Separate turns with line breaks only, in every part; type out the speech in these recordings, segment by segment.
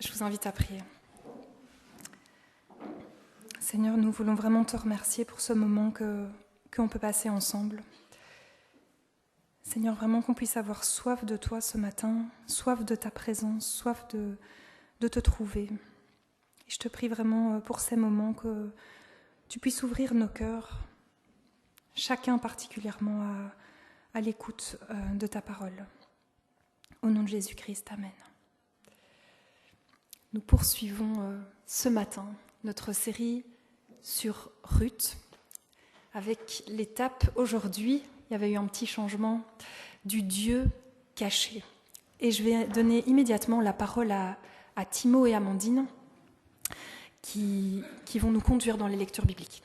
Je vous invite à prier. Seigneur, nous voulons vraiment te remercier pour ce moment qu'on peut passer ensemble. Seigneur, vraiment qu'on puisse avoir soif de toi ce matin, soif de ta présence, soif de te trouver. Et je te prie vraiment pour ces moments que tu puisses ouvrir nos cœurs, chacun particulièrement à l'écoute de ta parole. Au nom de Jésus-Christ, Amen. Nous poursuivons ce matin notre série sur Ruth, avec l'étape aujourd'hui, il y avait eu un petit changement, du Dieu caché. Et je vais donner immédiatement la parole à Timo et Amandine, qui vont nous conduire dans les lectures bibliques.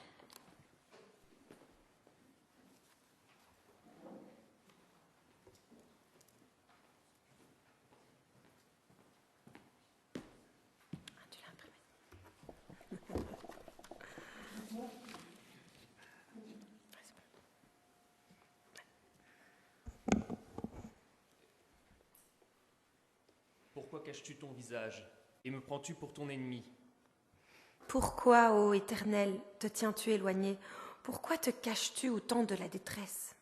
Pourquoi caches-tu ton visage et me prends-tu pour ton ennemi ?
Pourquoi, ô Éternel, te tiens-tu éloigné ? Pourquoi te caches-tu au temps de la détresse ?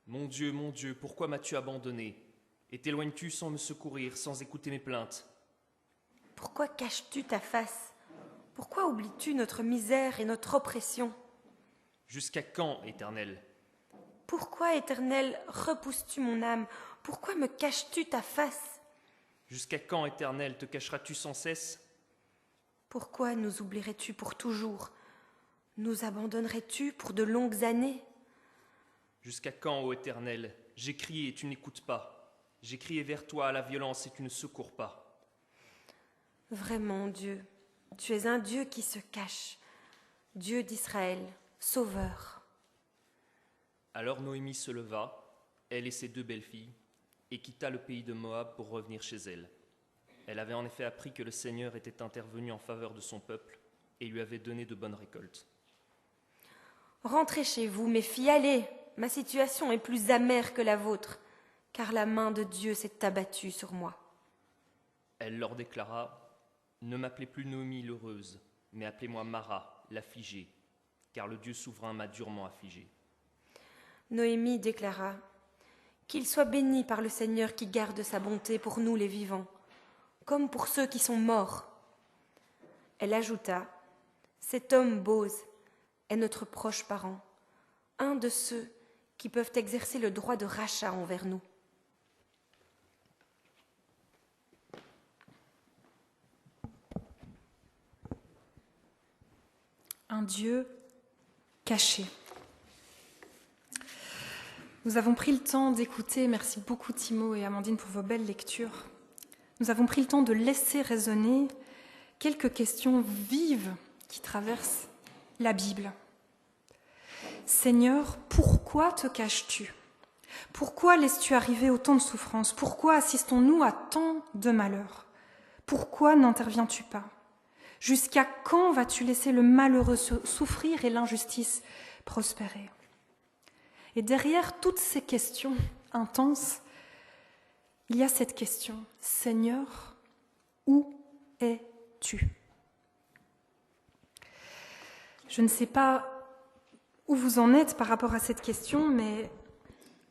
Mon Dieu, pourquoi m'as-tu abandonné ? Et t'éloignes-tu sans me secourir, sans écouter mes plaintes ?
Pourquoi caches-tu ta face ? Pourquoi oublies-tu notre misère et notre oppression ?
Jusqu'à quand, Éternel ?
Pourquoi, Éternel, repousses-tu mon âme ? Pourquoi me caches-tu ta face ?
Jusqu'à quand, Éternel, te cacheras-tu sans cesse ?
Pourquoi nous oublierais-tu pour toujours ? Nous abandonnerais-tu pour de longues années ?
Jusqu'à quand, ô Éternel, j'ai crié et tu n'écoutes pas. J'ai crié vers toi à la violence et tu ne secours pas.
Vraiment, Dieu, tu es un Dieu qui se cache, Dieu d'Israël, Sauveur.
Alors Noémie se leva, elle et ses 2 belles-filles, et quitta le pays de Moab pour revenir chez elle. Elle avait en effet appris que le Seigneur était intervenu en faveur de son peuple et lui avait donné de bonnes récoltes.
Rentrez chez vous, mes filles, allez, ma situation est plus amère que la vôtre, car la main de Dieu s'est abattue sur moi.
Elle leur déclara : Ne m'appelez plus Noémie l'heureuse, mais appelez-moi Mara, l'affligée, car le Dieu souverain m'a durement affligée.
Noémie déclara : Qu'il soit béni par le Seigneur qui garde sa bonté pour nous les vivants, comme pour ceux qui sont morts. Elle ajouta : Cet homme Bose est notre proche parent, un de ceux qui peuvent exercer le droit de rachat envers nous.
Un Dieu caché. Nous avons pris le temps d'écouter, merci beaucoup Timo et Amandine pour vos belles lectures. Nous avons pris le temps de laisser résonner quelques questions vives qui traversent la Bible. Seigneur, pourquoi te caches-tu ? Pourquoi laisses-tu arriver autant de souffrances ? Pourquoi assistons-nous à tant de malheurs ? Pourquoi n'interviens-tu pas ? Jusqu'à quand vas-tu laisser le malheureux souffrir et l'injustice prospérer ? Et derrière toutes ces questions intenses, il y a cette question : Seigneur, où es-tu ? Je ne sais pas où vous en êtes par rapport à cette question, mais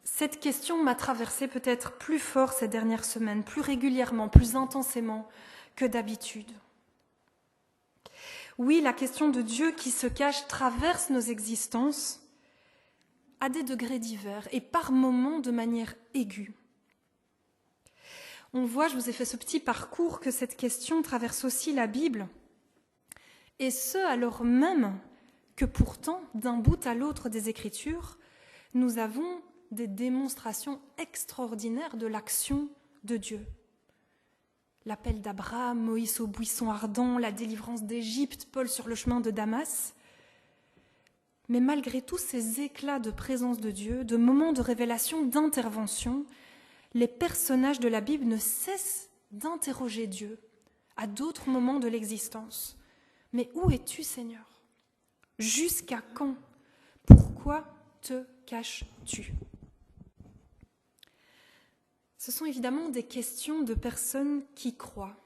cette question m'a traversée peut-être plus fort ces dernières semaines, plus régulièrement, plus intensément que d'habitude. Oui, la question de Dieu qui se cache traverse nos existences à des degrés divers et par moments de manière aiguë. On voit, je vous ai fait ce petit parcours, que cette question traverse aussi la Bible, et ce alors même que pourtant, d'un bout à l'autre des Écritures, nous avons des démonstrations extraordinaires de l'action de Dieu. L'appel d'Abraham, Moïse au buisson ardent, la délivrance d'Égypte, Paul sur le chemin de Damas. Mais malgré tous ces éclats de présence de Dieu, de moments de révélation, d'intervention, les personnages de la Bible ne cessent d'interroger Dieu à d'autres moments de l'existence. Mais où es-tu, Seigneur ? Jusqu'à quand ? Pourquoi te caches-tu ? Ce sont évidemment des questions de personnes qui croient.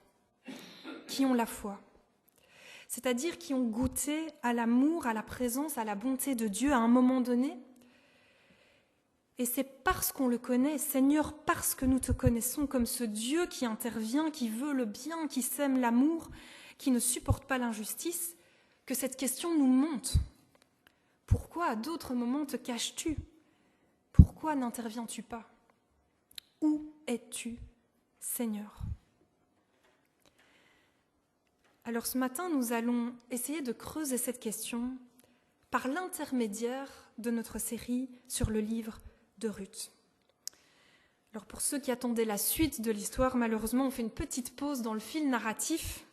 qui ont la foi, c'est-à-dire qui ont goûté à l'amour, à la présence, à la bonté de Dieu à un moment donné. Et c'est parce qu'on le connaît, Seigneur, parce que nous te connaissons comme ce Dieu qui intervient, qui veut le bien, qui sème l'amour, qui ne supporte pas l'injustice, que cette question nous monte. Pourquoi à d'autres moments te caches-tu ? Pourquoi n'interviens-tu pas ? Où es-tu, Seigneur ? Alors ce matin, nous allons essayer de creuser cette question par l'intermédiaire de notre série sur le livre de Ruth. Alors pour ceux qui attendaient la suite de l'histoire, malheureusement, on fait une petite pause dans le fil narratif,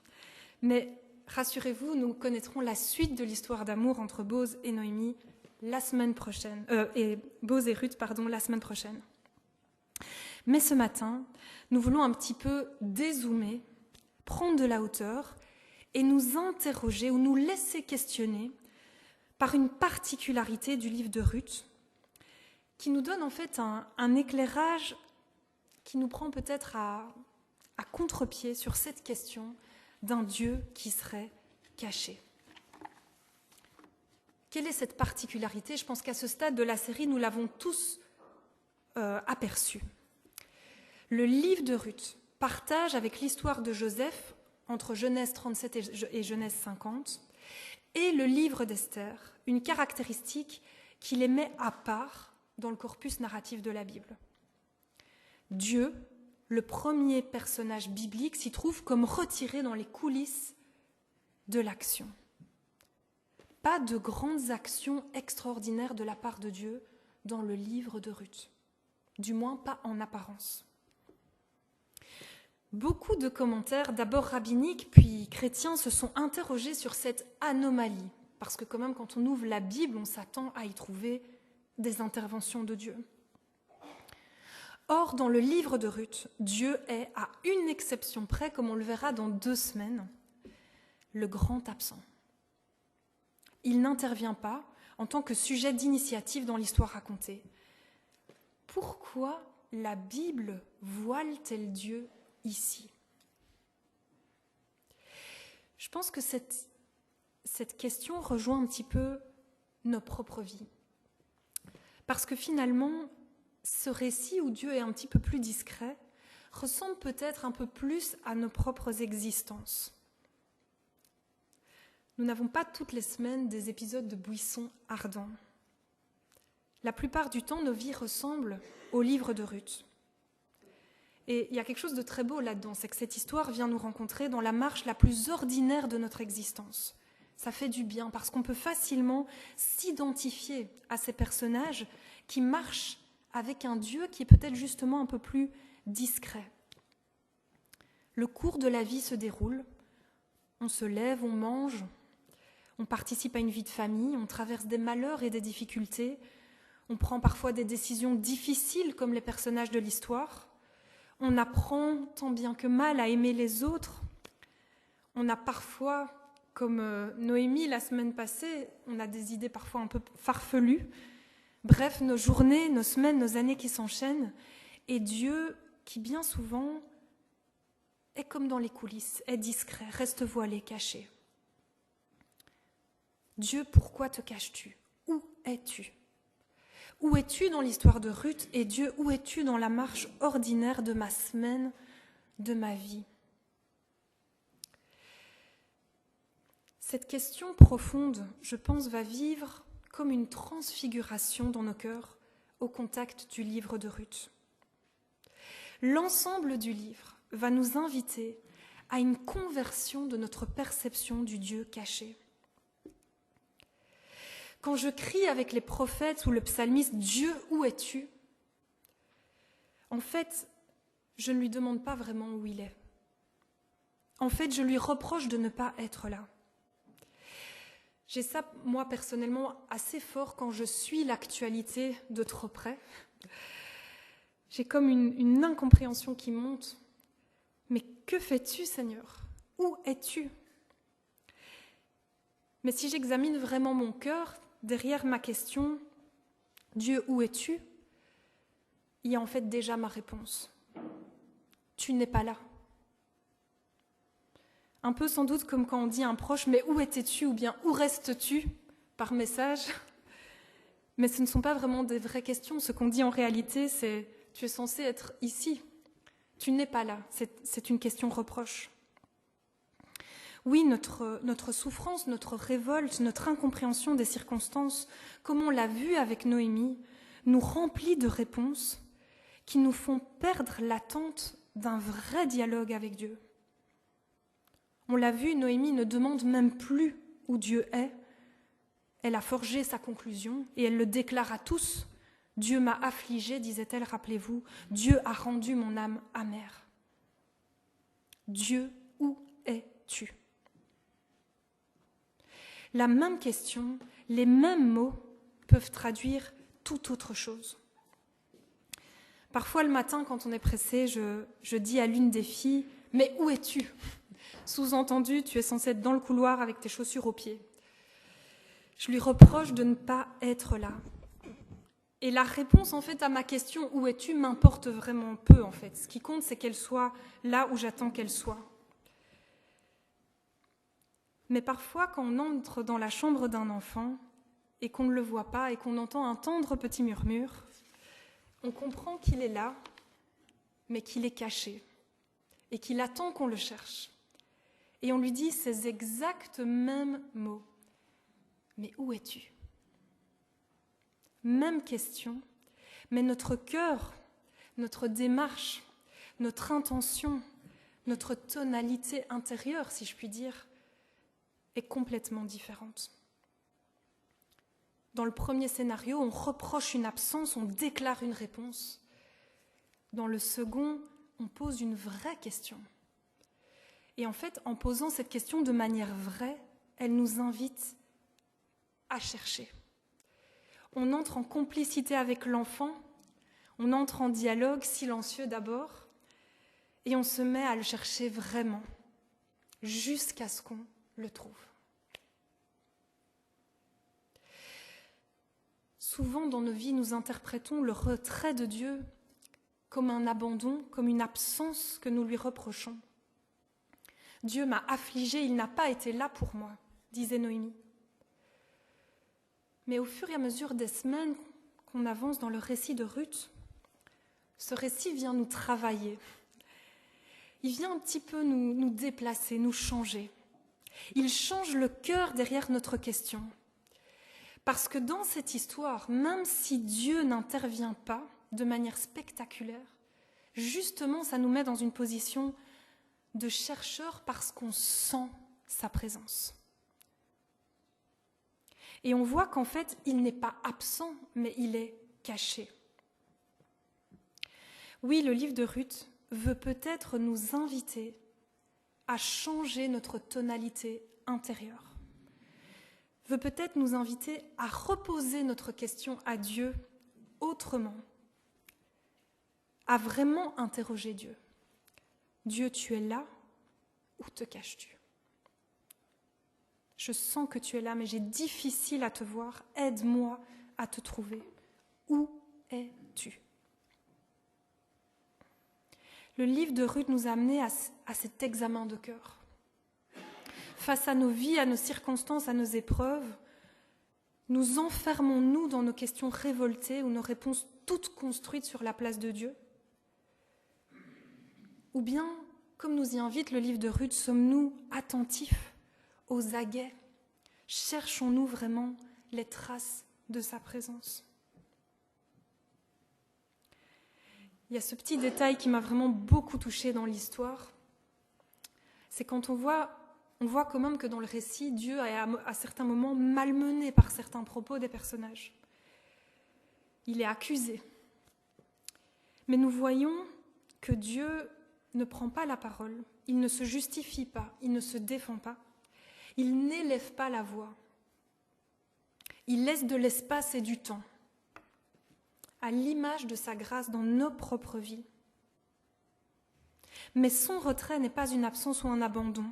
mais rassurez-vous, nous connaîtrons la suite de l'histoire d'amour entre Boz et Noémie la semaine prochaine, Boz et Ruth, la semaine prochaine. Mais ce matin, nous voulons un petit peu dézoomer, prendre de la hauteur et nous interroger ou nous laisser questionner par une particularité du livre de Ruth qui nous donne en fait un éclairage qui nous prend peut-être à contre-pied sur cette question d'un Dieu qui serait caché. Quelle est cette particularité ? Je pense qu'à ce stade de la série, nous l'avons tous aperçu. Le livre de Ruth partage avec l'histoire de Joseph entre Genèse 37 et Genèse 50 et le livre d'Esther une caractéristique qui les met à part dans le corpus narratif de la Bible. Dieu, le premier personnage biblique, s'y trouve comme retiré dans les coulisses de l'action. Pas de grandes actions extraordinaires de la part de Dieu dans le livre de Ruth, du moins pas en apparence. Beaucoup de commentaires, d'abord rabbiniques puis chrétiens, se sont interrogés sur cette anomalie, parce que quand même quand on ouvre la Bible, on s'attend à y trouver des interventions de Dieu. Or, dans le livre de Ruth, Dieu est, à une exception près, comme on le verra dans 2 semaines, le grand absent. Il n'intervient pas en tant que sujet d'initiative dans l'histoire racontée. Pourquoi la Bible voile-t-elle Dieu ici ? Je pense que cette question rejoint un petit peu nos propres vies. Parce que finalement, ce récit où Dieu est un petit peu plus discret ressemble peut-être un peu plus à nos propres existences. Nous n'avons pas toutes les semaines des épisodes de buissons ardents. La plupart du temps, nos vies ressemblent au livre de Ruth. Et il y a quelque chose de très beau là-dedans, c'est que cette histoire vient nous rencontrer dans la marche la plus ordinaire de notre existence. Ça fait du bien parce qu'on peut facilement s'identifier à ces personnages qui marchent avec un Dieu qui est peut-être justement un peu plus discret. Le cours de la vie se déroule, on se lève, on mange, on participe à une vie de famille, on traverse des malheurs et des difficultés, on prend parfois des décisions difficiles comme les personnages de l'histoire, on apprend tant bien que mal à aimer les autres, on a parfois, comme Noémie la semaine passée, on a des idées parfois un peu farfelues. Bref, nos journées, nos semaines, nos années qui s'enchaînent, et Dieu qui bien souvent est comme dans les coulisses, est discret, reste voilé, caché. Dieu, pourquoi te caches-tu ? Où es-tu ? Où es-tu dans l'histoire de Ruth ? Et Dieu, où es-tu dans la marche ordinaire de ma semaine, de ma vie ? Cette question profonde, je pense, va vivre comme une transfiguration dans nos cœurs au contact du livre de Ruth. L'ensemble du livre va nous inviter à une conversion de notre perception du Dieu caché. Quand je crie avec les prophètes ou le psalmiste « Dieu, où es-tu ?» En fait, je ne lui demande pas vraiment où il est. En fait, je lui reproche de ne pas être là. J'ai ça, moi, personnellement, assez fort quand je suis l'actualité de trop près. J'ai comme une incompréhension qui monte. Mais que fais-tu, Seigneur ? Où es-tu ? Mais si j'examine vraiment mon cœur, derrière ma question « Dieu, où es-tu ?» il y a en fait déjà ma réponse. Tu n'es pas là. Un peu sans doute comme quand on dit à un proche « mais où étais-tu » ou bien « où restes-tu » par message. Mais ce ne sont pas vraiment des vraies questions. Ce qu'on dit en réalité, c'est « tu es censé être ici ». Tu n'es pas là. C'est une question reproche. Oui, notre souffrance, notre révolte, notre incompréhension des circonstances, comme on l'a vu avec Noémie, nous remplit de réponses qui nous font perdre l'attente d'un vrai dialogue avec Dieu. On l'a vu, Noémie ne demande même plus où Dieu est. Elle a forgé sa conclusion et elle le déclare à tous. « Dieu m'a affligée, disait-elle, rappelez-vous, Dieu a rendu mon âme amère. » Dieu, où es-tu ? La même question, les mêmes mots peuvent traduire toute autre chose. Parfois, le matin, quand on est pressé, je dis à l'une des filles « Mais où es-tu » Sous-entendu, tu es censée être dans le couloir avec tes chaussures aux pieds. Je lui reproche de ne pas être là. Et la réponse, en fait, à ma question « Où es-tu » m'importe vraiment peu, en fait. Ce qui compte, c'est qu'elle soit là où j'attends qu'elle soit. Mais parfois, quand on entre dans la chambre d'un enfant et qu'on ne le voit pas et qu'on entend un tendre petit murmure, on comprend qu'il est là, mais qu'il est caché et qu'il attend qu'on le cherche. Et on lui dit ces exacts mêmes mots. Mais où es-tu ? Même question, mais notre cœur, notre démarche, notre intention, notre tonalité intérieure, si je puis dire, est complètement différente. Dans le premier scénario, on reproche une absence, on déclare une réponse. Dans le second, on pose une vraie question. Et en fait, en posant cette question de manière vraie, elle nous invite à chercher. On entre en complicité avec l'enfant, on entre en dialogue silencieux d'abord, et on se met à le chercher vraiment, jusqu'à ce qu'on le trouve. Souvent dans nos vies, nous interprétons le retrait de Dieu comme un abandon, comme une absence que nous lui reprochons. Dieu m'a affligée, il n'a pas été là pour moi, disait Noémie. Mais au fur et à mesure des semaines qu'on avance dans le récit de Ruth, ce récit vient nous travailler. Il vient un petit peu nous déplacer, nous changer. Il change le cœur derrière notre question. Parce que dans cette histoire, même si Dieu n'intervient pas de manière spectaculaire, justement, ça nous met dans une position de chercheur parce qu'on sent sa présence. Et on voit qu'en fait, il n'est pas absent, mais il est caché. Oui, le livre de Ruth veut peut-être nous inviter à changer notre tonalité intérieure, veut peut-être nous inviter à reposer notre question à Dieu autrement, à vraiment interroger Dieu. Dieu, tu es là, où te caches-tu ? Je sens que tu es là, mais j'ai difficile à te voir. Aide-moi à te trouver. Où es-tu ? Le livre de Ruth nous a amenés à cet examen de cœur. Face à nos vies, à nos circonstances, à nos épreuves, nous enfermons-nous dans nos questions révoltées ou nos réponses toutes construites sur la place de Dieu ? Ou bien, comme nous y invite le livre de Ruth, sommes-nous attentifs, aux aguets ? Cherchons-nous vraiment les traces de sa présence ? Il y a ce petit détail qui m'a vraiment beaucoup touchée dans l'histoire. C'est quand on voit quand même que dans le récit, Dieu est à certains moments malmené par certains propos des personnages. Il est accusé. Mais nous voyons que Dieu ne prend pas la parole, il ne se justifie pas, il ne se défend pas, il n'élève pas la voix. Il laisse de l'espace et du temps, à l'image de sa grâce dans nos propres vies. Mais son retrait n'est pas une absence ou un abandon.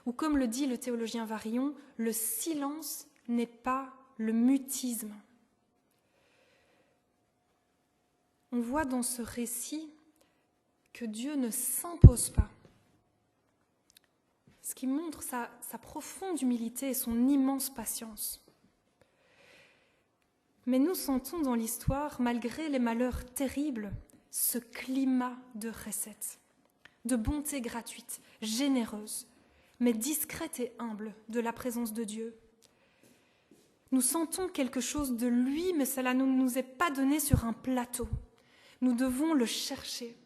Ou comme le dit le théologien Varillon, le silence n'est pas le mutisme. On voit dans ce récit que Dieu ne s'impose pas. ce qui montre sa profonde humilité et son immense patience. Mais nous sentons dans l'histoire, malgré les malheurs terribles, ce climat de chesed, de bonté gratuite, généreuse, mais discrète et humble de la présence de Dieu. Nous sentons quelque chose de lui, mais cela ne nous est pas donné sur un plateau. Nous devons le chercher.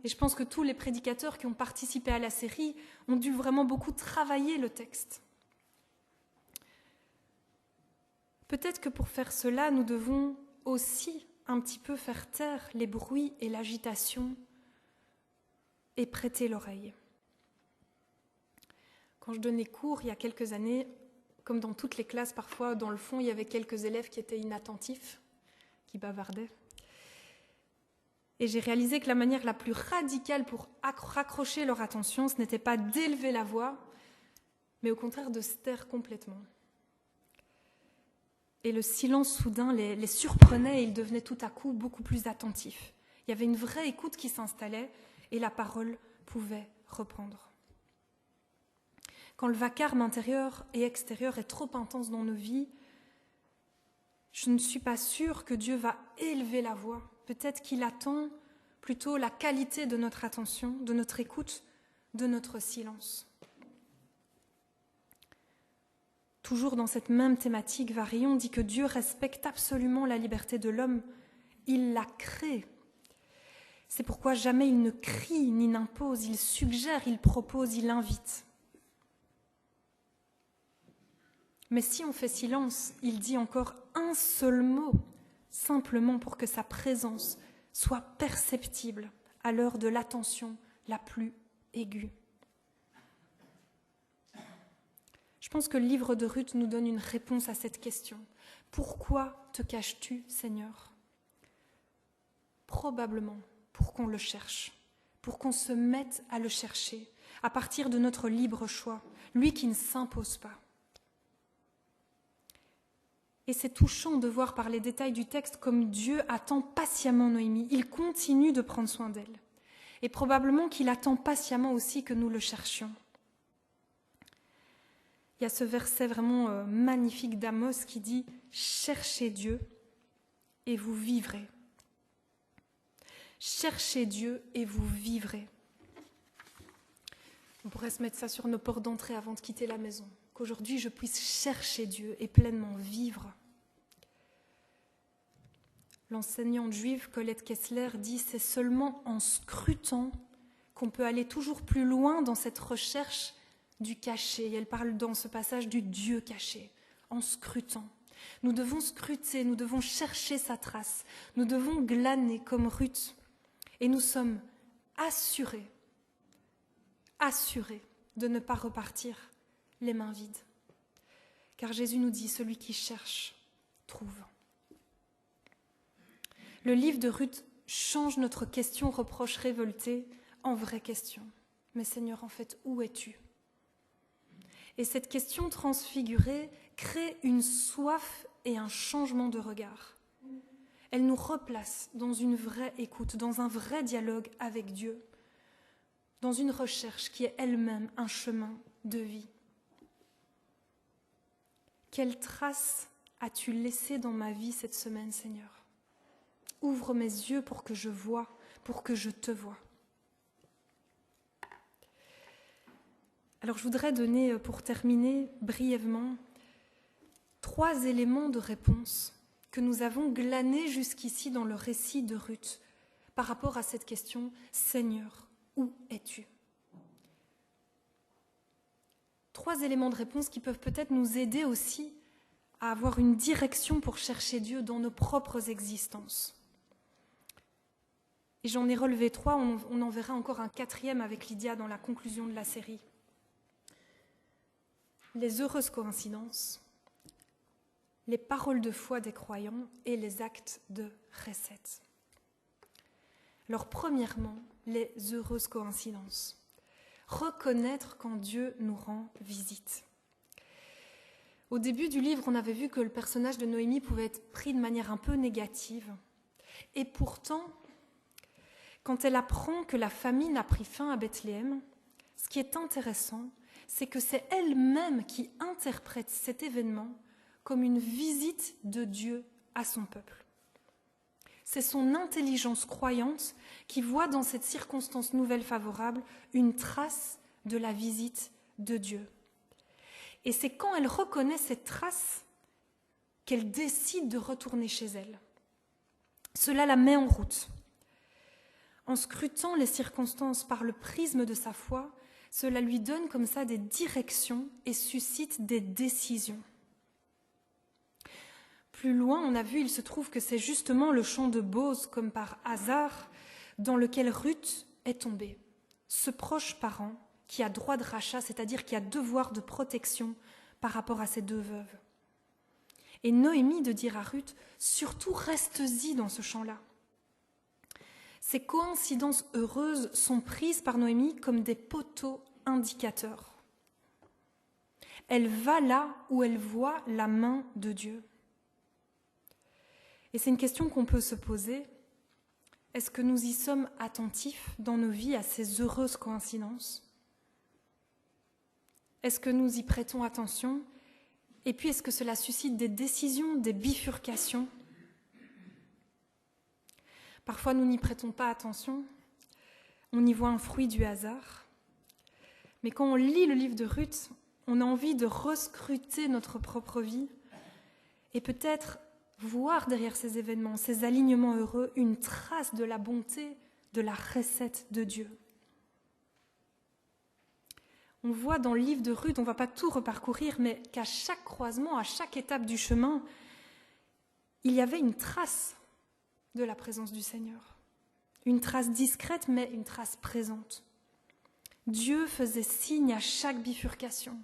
Et je pense que tous les prédicateurs qui ont participé à la série ont dû vraiment beaucoup travailler le texte. Peut-être que pour faire cela, nous devons aussi un petit peu faire taire les bruits et l'agitation et prêter l'oreille. Quand je donnais cours il y a quelques années, comme dans toutes les classes, parfois dans le fond, il y avait quelques élèves qui étaient inattentifs, qui bavardaient. Et j'ai réalisé que la manière la plus radicale pour raccrocher leur attention, ce n'était pas d'élever la voix, mais au contraire de se taire complètement. Et le silence soudain les surprenait et ils devenaient tout à coup beaucoup plus attentifs. Il y avait une vraie écoute qui s'installait et la parole pouvait reprendre. Quand le vacarme intérieur et extérieur est trop intense dans nos vies, je ne suis pas sûre que Dieu va élever la voix. Peut-être qu'il attend plutôt la qualité de notre attention, de notre écoute, de notre silence. Toujours dans cette même thématique, Varillon dit que Dieu respecte absolument la liberté de l'homme. Il l'a créé. C'est pourquoi jamais il ne crie ni n'impose, il suggère, il propose, il invite. Mais si on fait silence, il dit encore un seul mot, simplement pour que sa présence soit perceptible à l'heure de l'attention la plus aiguë. Je pense que le livre de Ruth nous donne une réponse à cette question. Pourquoi te caches-tu, Seigneur ? Probablement pour qu'on le cherche, pour qu'on se mette à le chercher, à partir de notre libre choix, lui qui ne s'impose pas. Et c'est touchant de voir par les détails du texte comme Dieu attend patiemment Noémie. Il continue de prendre soin d'elle. Et probablement qu'il attend patiemment aussi que nous le cherchions. Il y a ce verset vraiment magnifique d'Amos qui dit « Cherchez Dieu et vous vivrez ». Cherchez Dieu et vous vivrez. On pourrait se mettre ça sur nos portes d'entrée avant de quitter la maison. Qu'aujourd'hui je puisse chercher Dieu et pleinement vivre. L'enseignante juive Colette Kessler dit « C'est seulement en scrutant qu'on peut aller toujours plus loin dans cette recherche du caché. » Et elle parle dans ce passage du Dieu caché, en scrutant. Nous devons scruter, nous devons chercher sa trace, nous devons glaner comme Ruth. Et nous sommes assurés de ne pas repartir les mains vides. Car Jésus nous dit, celui qui cherche, trouve. Le livre de Ruth change notre question reproche révoltée en vraie question. Mais Seigneur, en fait, où es-tu ? Et cette question transfigurée crée une soif et un changement de regard. Elle nous replace dans une vraie écoute, dans un vrai dialogue avec Dieu, dans une recherche qui est elle-même un chemin de vie. Quelle trace as-tu laissée dans ma vie cette semaine, Seigneur ? Ouvre mes yeux pour que je voie, pour que je te voie. Alors je voudrais donner, pour terminer brièvement, 3 éléments de réponse que nous avons glanés jusqu'ici dans le récit de Ruth par rapport à cette question « Seigneur, où es-tu » 3 éléments de réponse qui peuvent peut-être nous aider aussi à avoir une direction pour chercher Dieu dans nos propres existences. Et j'en ai relevé 3, on en verra encore un 4e avec Lydia dans la conclusion de la série. Les heureuses coïncidences, les paroles de foi des croyants et les actes de chesed. Alors premièrement, les heureuses coïncidences. Reconnaître quand Dieu nous rend visite. Au début du livre, on avait vu que le personnage de Noémie pouvait être pris de manière un peu négative. Et pourtant, quand elle apprend que la famine a pris fin à Bethléem, ce qui est intéressant, c'est que c'est elle-même qui interprète cet événement comme une visite de Dieu à son peuple. C'est son intelligence croyante qui voit dans cette circonstance nouvelle favorable une trace de la visite de Dieu. Et c'est quand elle reconnaît cette trace qu'elle décide de retourner chez elle. Cela la met en route. En scrutant les circonstances par le prisme de sa foi, cela lui donne comme ça des directions et suscite des décisions. Plus loin, on a vu, il se trouve que c'est justement le champ de Bose, comme par hasard, dans lequel Ruth est tombée. Ce proche parent qui a droit de rachat, c'est-à-dire qui a devoir de protection par rapport à ces deux veuves. Et Noémie de dire à Ruth, surtout reste-y dans ce champ-là. Ces coïncidences heureuses sont prises par Noémie comme des poteaux indicateurs. Elle va là où elle voit la main de Dieu. Et c'est une question qu'on peut se poser. Est-ce que nous y sommes attentifs dans nos vies à ces heureuses coïncidences ? Est-ce que nous y prêtons attention ? Et puis, est-ce que cela suscite des décisions, des bifurcations ? Parfois, nous n'y prêtons pas attention. On y voit un fruit du hasard. Mais quand on lit le livre de Ruth, on a envie de rescruter notre propre vie et peut-être voir derrière ces événements, ces alignements heureux, une trace de la bonté, de la recette de Dieu. On voit dans le livre de Ruth, on ne va pas tout reparcourir, mais qu'à chaque croisement, à chaque étape du chemin, il y avait une trace de la présence du Seigneur. Une trace discrète, mais une trace présente. Dieu faisait signe à chaque bifurcation.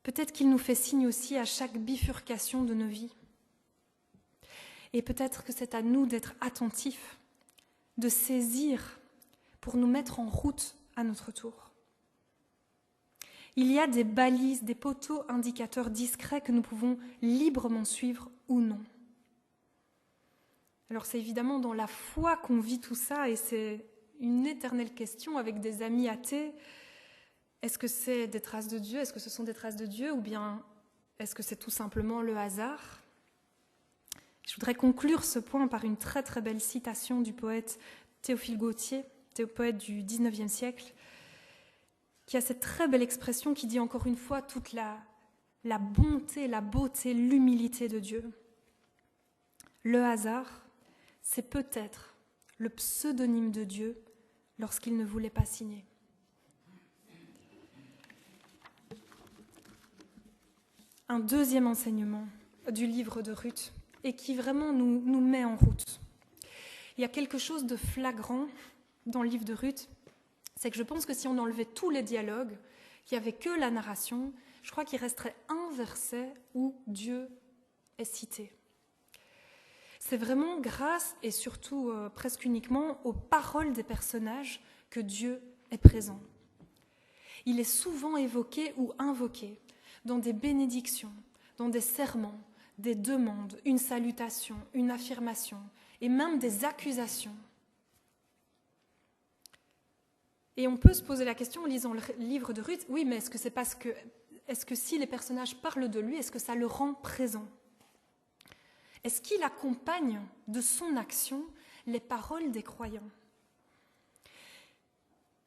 Peut-être qu'il nous fait signe aussi à chaque bifurcation de nos vies. Et peut-être que c'est à nous d'être attentifs, de saisir pour nous mettre en route à notre tour. Il y a des balises, des poteaux indicateurs discrets que nous pouvons librement suivre ou non. Alors c'est évidemment dans la foi qu'on vit tout ça et c'est une éternelle question avec des amis athées. Est-ce que c'est des traces de Dieu ? Est-ce que ce sont des traces de Dieu ? Ou bien est-ce que c'est tout simplement le hasard ? Je voudrais conclure ce point par une très très belle citation du poète Théophile Gautier, poète du XIXe siècle, qui a cette très belle expression qui dit encore une fois toute la bonté, la beauté, l'humilité de Dieu. Le hasard, c'est peut-être le pseudonyme de Dieu lorsqu'il ne voulait pas signer. Un deuxième enseignement du livre de Ruth et qui vraiment nous met en route. Il y a quelque chose de flagrant dans le livre de Ruth, c'est que je pense que si on enlevait tous les dialogues, qu'il n'y avait que la narration, je crois qu'il resterait un verset où Dieu est cité. C'est vraiment grâce et surtout presque uniquement aux paroles des personnages que Dieu est présent. Il est souvent évoqué ou invoqué dans des bénédictions, dans des serments, des demandes, une salutation, une affirmation et même des accusations. Et on peut se poser la question en lisant le livre de Ruth, oui, mais est-ce que si les personnages parlent de lui, est-ce que ça le rend présent ? Est-ce qu'il accompagne de son action les paroles des croyants ?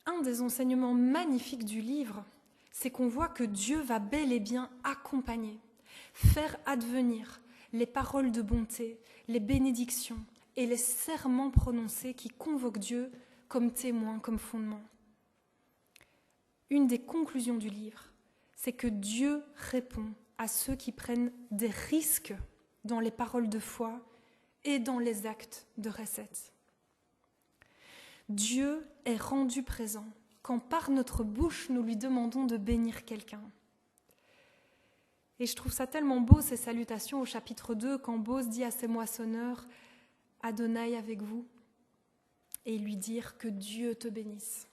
Un des enseignements magnifiques du livre, c'est qu'on voit que Dieu va bel et bien accompagner, faire advenir les paroles de bonté, les bénédictions et les serments prononcés qui convoquent Dieu comme témoin, comme fondement. Une des conclusions du livre, c'est que Dieu répond à ceux qui prennent des risques dans les paroles de foi et dans les actes de recette. Dieu est rendu présent quand par notre bouche nous lui demandons de bénir quelqu'un. Et je trouve ça tellement beau ces salutations au chapitre 2 quand Bose dit à ses moissonneurs « Adonai avec vous » et lui dire que Dieu te bénisse.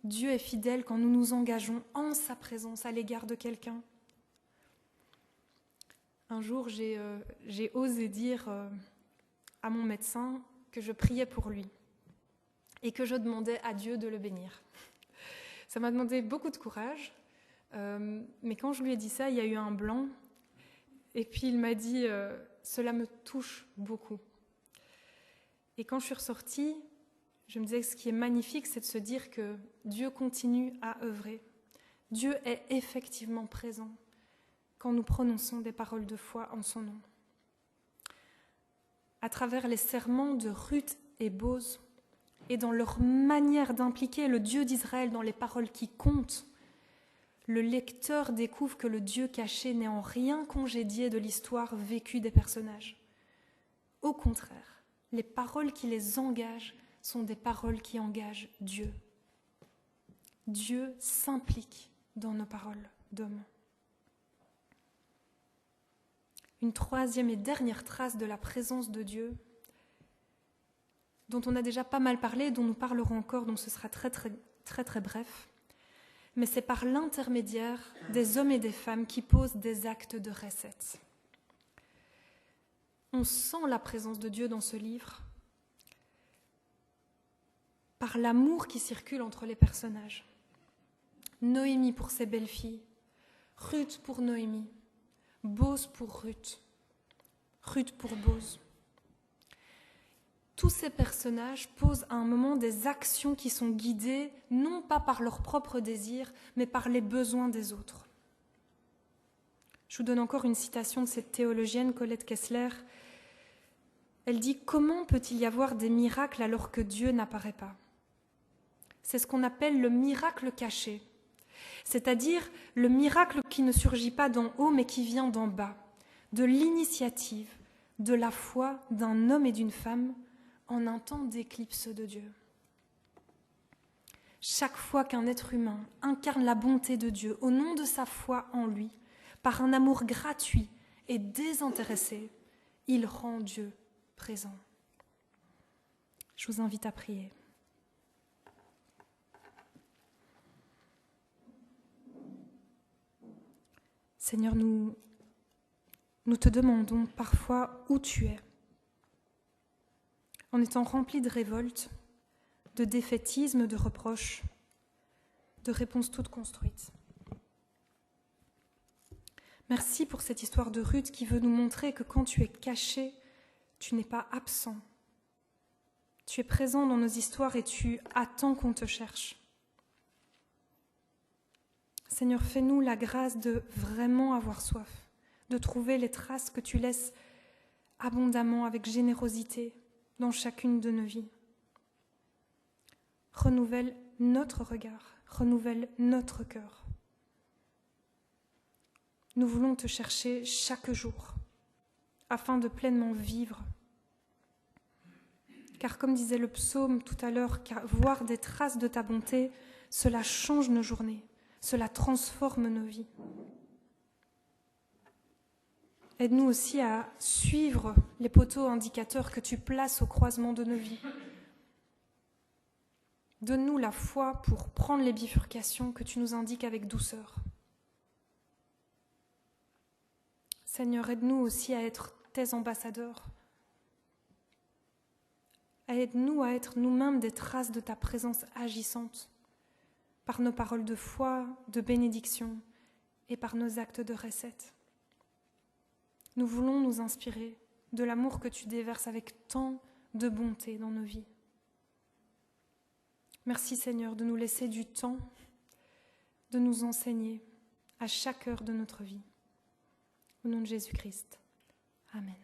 Dieu est fidèle quand nous nous engageons en sa présence à l'égard de quelqu'un. Un jour, j'ai osé dire à mon médecin que je priais pour lui. et que je demandais à Dieu de le bénir. Ça m'a demandé beaucoup de courage, mais quand je lui ai dit ça, il y a eu un blanc, et puis il m'a dit « Cela me touche beaucoup ». Et quand je suis ressortie, je me disais que ce qui est magnifique, c'est de se dire que Dieu continue à œuvrer. Dieu est effectivement présent quand nous prononçons des paroles de foi en son nom. À travers les serments de Ruth et Boz, et dans leur manière d'impliquer le Dieu d'Israël dans les paroles qui comptent, le lecteur découvre que le Dieu caché n'est en rien congédié de l'histoire vécue des personnages. Au contraire, les paroles qui les engagent sont des paroles qui engagent Dieu. Dieu s'implique dans nos paroles d'hommes. Une troisième et dernière trace de la présence de Dieu, dont on a déjà pas mal parlé, dont nous parlerons encore, donc ce sera très bref, mais c'est par l'intermédiaire des hommes et des femmes qui posent des actes de recette. On sent la présence de Dieu dans ce livre par l'amour qui circule entre les personnages. Noémie pour ses belles-filles, Ruth pour Noémie, Boz pour Ruth, Ruth pour Boz. Tous ces personnages posent à un moment des actions qui sont guidées non pas par leurs propres désirs, mais par les besoins des autres. Je vous donne encore une citation de cette théologienne, Colette Kessler. Elle dit « Comment peut-il y avoir des miracles alors que Dieu n'apparaît pas ?» C'est ce qu'on appelle le miracle caché, c'est-à-dire le miracle qui ne surgit pas d'en haut mais qui vient d'en bas, de l'initiative, de la foi d'un homme et d'une femme en un temps d'éclipse de Dieu. Chaque fois qu'un être humain incarne la bonté de Dieu au nom de sa foi en lui, par un amour gratuit et désintéressé, il rend Dieu présent. Je vous invite à prier. Seigneur, nous te demandons parfois où tu es, en étant remplis de révolte, de défaitisme, de reproches, de réponses toutes construites. Merci pour cette histoire de Ruth qui veut nous montrer que quand tu es caché, tu n'es pas absent. Tu es présent dans nos histoires et tu attends qu'on te cherche. Seigneur, fais-nous la grâce de vraiment avoir soif, de trouver les traces que tu laisses abondamment, avec générosité, dans chacune de nos vies. Renouvelle notre regard, renouvelle notre cœur. Nous voulons te chercher chaque jour, afin de pleinement vivre. Car comme disait le psaume tout à l'heure, voir des traces de ta bonté, cela change nos journées. Cela transforme nos vies. Aide-nous aussi à suivre les poteaux indicateurs que tu places au croisement de nos vies. Donne-nous la foi pour prendre les bifurcations que tu nous indiques avec douceur. Seigneur, aide-nous aussi à être tes ambassadeurs. Aide-nous à être nous-mêmes des traces de ta présence agissante, par nos paroles de foi, de bénédiction et par nos actes de recette. Nous voulons nous inspirer de l'amour que tu déverses avec tant de bonté dans nos vies. Merci Seigneur de nous laisser du temps, de nous enseigner à chaque heure de notre vie. Au nom de Jésus-Christ. Amen.